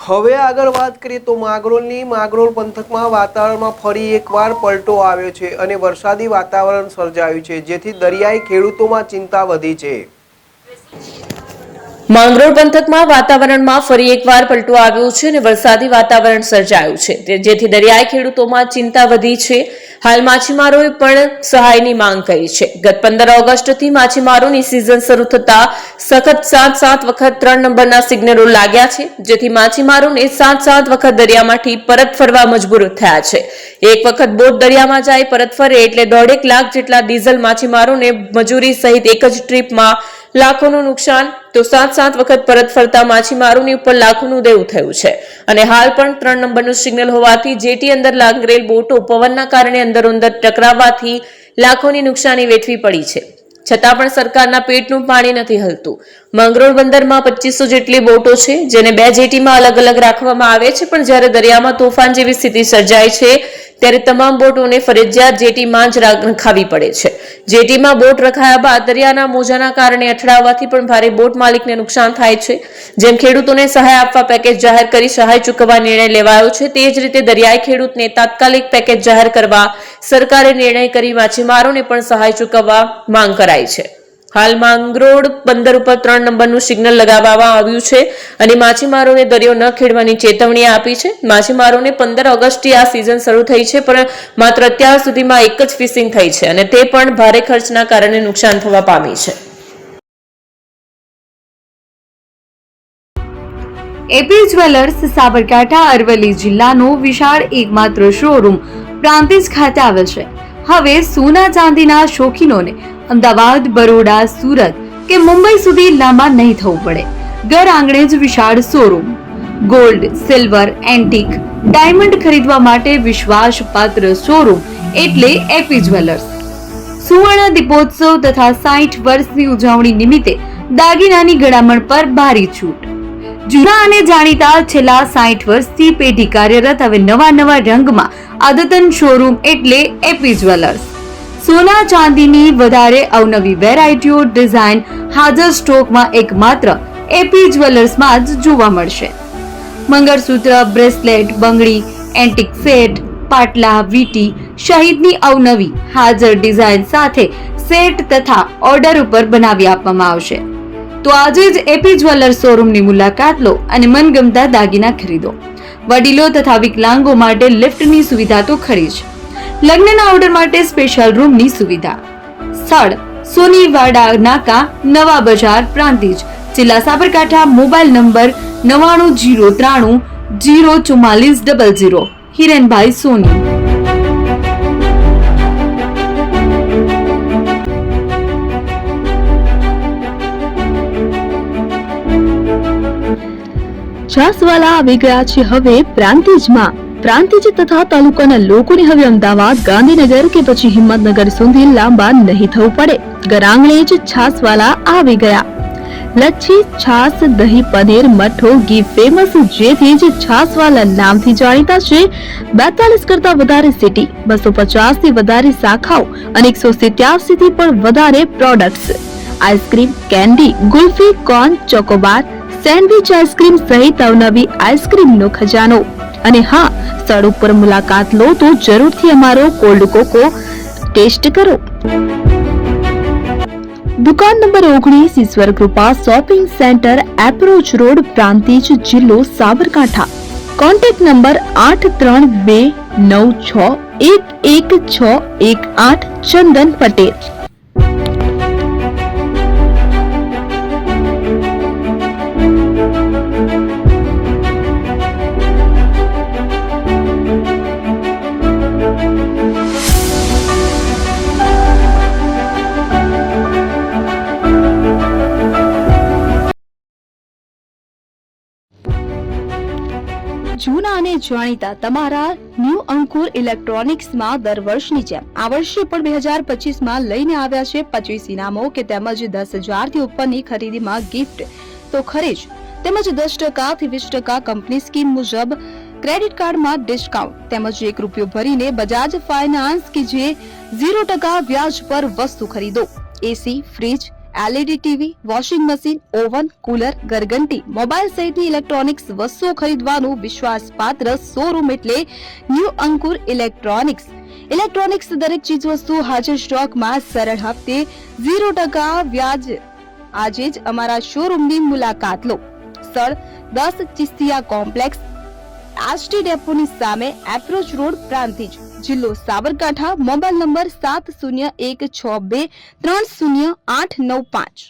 હવે આગળ વાત કરીએ તો માંગરોળ પંથકમાં વાતાવરણમાં ફરી એકવાર પલટો આવ્યો છે અને વરસાદી વાતાવરણ સર્જાયું છે, જેથી દરિયાઈ ખેડૂતોમાં ચિંતા વધી છે। માંગરોળ પંથકમાં વાતાવરણમાં ફરી એકવાર પલટો આવ્યો છે અને વરસાદી વાતાવરણ સર્જાયું છે, જેથી દરિયાઈ ખેડૂતોમાં ચિંતા વધી છે। હાલ માછીમારોએ પણ સહાયની માંગ કરી છે। ગત 15 ઓગસ્ટથી માછીમારોની સિઝન શરૂ થતા સખત 7 વખત 3 નંબરના સિગ્નલો લાગ્યા છે, જેથી માછીમારોને 7 વખત દરિયામાંથી પરત ફરવા મજબૂર થયા છે। એક વખત બોટ દરિયામાં જાય પરત ફરે એટલે 1.5 લાખ જેટલા ડીઝલ માછીમારોને મજૂરી સહિત એક જ ટ્રીપમાં લાખોનું નુકસાન, તો 7 વખત પરત ફરતા માછીમારોની ઉપર લાખોનું દેવું થયું છે। અને હાલ પણ 3 નંબરનું સિગ્નલ હોવાથી જેટી અંદર લાગેલ બોટો પવનના કારણે અંદરોઅંદર ટકરાવવાથી લાખોની નુકસાની વેઠવી પડી છે, છતાં પણ સરકારના પેટનું પાણી નથી હલતું। માંગરોળ બંદરમાં 2500 જેટલી બોટો છે, જેને 2 જેટીમાં અલગ અલગ રાખવામાં આવે છે, પણ જ્યારે દરિયામાં તોફાન જેવી સ્થિતિ સર્જાય છે ત્યારે તમામ બોટોને ફરજિયાત જેટીમાં જ રખાવી પડે છે। જેટીમાં બોટ રખાયા બાદ દરિયાના મોજાના કારણે અથડાવવાથી પણ ભારે બોટ માલિકને નુકસાન થાય છે। જેમ ખેડૂતોને સહાય આપવા પેકેજ જાહેર કરી સહાય ચૂકવવા નિર્ણય લેવાયો છે, તે જ રીતે દરિયાઈ ખેડૂતને તાત્કાલિક પેકેજ જાહેર કરવા સરકારે નિર્ણય કરી માછીમારોને પણ સહાય ચૂકવવા માંગ કરાઈ છે। હાલ માંગરોળ બંદર ઉપર 3 નંબરનું સિગ્નલ લગાવવામાં આવ્યું છે અને માછીમારોને દરિયો ન ખેડવાની ચેતવણી આપી છે। માછીમારોને 15 ઓગસ્ટથી આ સિઝન શરૂ થઈ છે, પણ માત્ર અત્યાર સુધીમાં એક જ ફિશિંગ થઈ છે અને તે પણ ભારે ખર્ચના કારણે નુકસાન થવા પામી છે। એપી જ્વેલર્સ સાબરકાંઠા અરવલ્લી જિલ્લાનો વિશાળ એકમાત્ર શોરૂમ પ્રાંતિજ ખાતે આવેલ છે। હવે સોના ચાંદીના શોખીનોને અમદાવાદ, બરોડા, સુરત કે મુંબઈ સુધી લાંબા નહીં થવું પડે। ઘર આંગણે જ વિશાળ showroom. Gold, silver, antique, diamond ખરીદવા માટે વિશ્વાસપાત્ર શોરૂમ એટલે એપી જ્વેલર્સ। સુવર્ણ દીપોત્સવ તથા 60 વર્ષની ઉજવણી નિમિત્તે દાગીનાની ગળામણ પર ભારી છૂટ। જૂના અને જાણીતા છેલ્લા 60 વર્ષથી પેઢી કાર્યરત હવે નવા રંગમાં અદ્યતન શોરૂમ એટલે એપી જ્વેલર્સ। સોના ચાંદીની વધારે અવનવી વેરાયટીઓ, ડિઝાઇન હાજર સ્ટોકમાં એકમાત્ર એપી જ્વેલર્સમાં જ જોવા મળશે। મંગળસૂત્ર, બ્રેસલેટ, બંગડી, એન્ટિક સેટ, પાટલા, વીટી સહિતની અવનવી હાજર ડિઝાઇન સાથે સેટ તથા ઓર્ડર ઉપર બનાવી આપવામાં આવશે। તો આજે જ એપી જ્વેલર્સ શોરૂમની મુલાકાત લો અને મનગમતા દાગીના ખરીદો। વડીલો તથા વિકલાંગો માટે લિફ્ટની સુવિધા તો ખરી જ, લગ્નના ઓર્ડર માટે સ્પેશિયલ રૂમની સુવિધા। સ્થળ સોનીવાડા નાકા, નવા બજાર, પ્રાંતિજ, જિલ્લા સાબરકાંઠા। Mobile number 9903 04400। હિરેનભાઈ સોની। છાસવાલા આવી ગયા છે હવે પ્રાંતિજમાં। પ્રાંતિજ તથા તાલુકાના લોકોને હવે અમદાવાદ, ગાંધીનગર કે પછી હિંમતનગર સુધી લાંબા નહીં થવું પડે। ઘર આંગણે જ છાસવાલા આવી ગયા। લચ્છી, છાસ, દહીં, પનીર, મઠો, ઘી ફેમસ, જેથી જ છાસવાલા નામથી જાણીતા છે। 42 કરતા વધારે સિટી, 250 થી વધારે શાખાઓ અને 187 થી પણ વધારે products. Ice cream, candy, kulfi, corn, Chocobar, sandwich ice cream સહિત અવનવી આઈસ્ક્રીમનો ખજાનો। અને હા, સ્થળ ઉપર મુલાકાત લો તો જરૂરથી અમારો કોલ્ડ કોકો ટેસ્ટ કરો। દુકાન number 19, Ishwar Krupa shopping centre, approach road, Prantij, જિલ્લો સાબરકાંઠા। Contact number 8326111618 Chandan Patel. જૂના અને જાણીતા તમારા ન્યૂ અંકુર ઇલેક્ટ્રોનિક્સમાં દર વર્ષની જેમ આ વર્ષે પણ 2025માં લઈને આવ્યા છે 25 ઇનામો કે તેમજ 10,000 થી ઉપરની ખરીદીમાં ગિફ્ટ તો ખરી જ, તેમજ 10% થી 20% કંપની સ્કીમ મુજબ ક્રેડિટ કાર્ડમાં ડિસ્કાઉન્ટ તેમજ ₹1 ભરીને બજાજ ફાઇનાન્સ કે જે 0% વ્યાજ પર વસ્તુ ખરીદો। AC, fridge, LED TV, washing machine, oven, cooler, ઘરઘંટી, મોબાઈલ સહિતની ઇલેક્ટ્રોનિક્સ વસ્તુઓ ખરીદવાનું વિશ્વાસપાત્ર શોરૂમ એટલે ન્યૂ અંકુર ઇલેક્ટ્રોનિક્સ. ઇલેક્ટ્રોનિક્સ દરેક ચીજ વસ્તુ હાજર સ્ટોકમાં સરળ હપ્તે 0% વ્યાજ. આજે જ અમારા શોરૂમની મુલાકાત લો. સ્થળ 10 ચિસ્તિયા કોમ્પ્લેક્સ, આષ્ટી ડેપોની સામે, એપ્રોચ રોડ, પ્રાંતિજ, જિલ્લો સાબરકાંઠા. Mobile number 7016230895.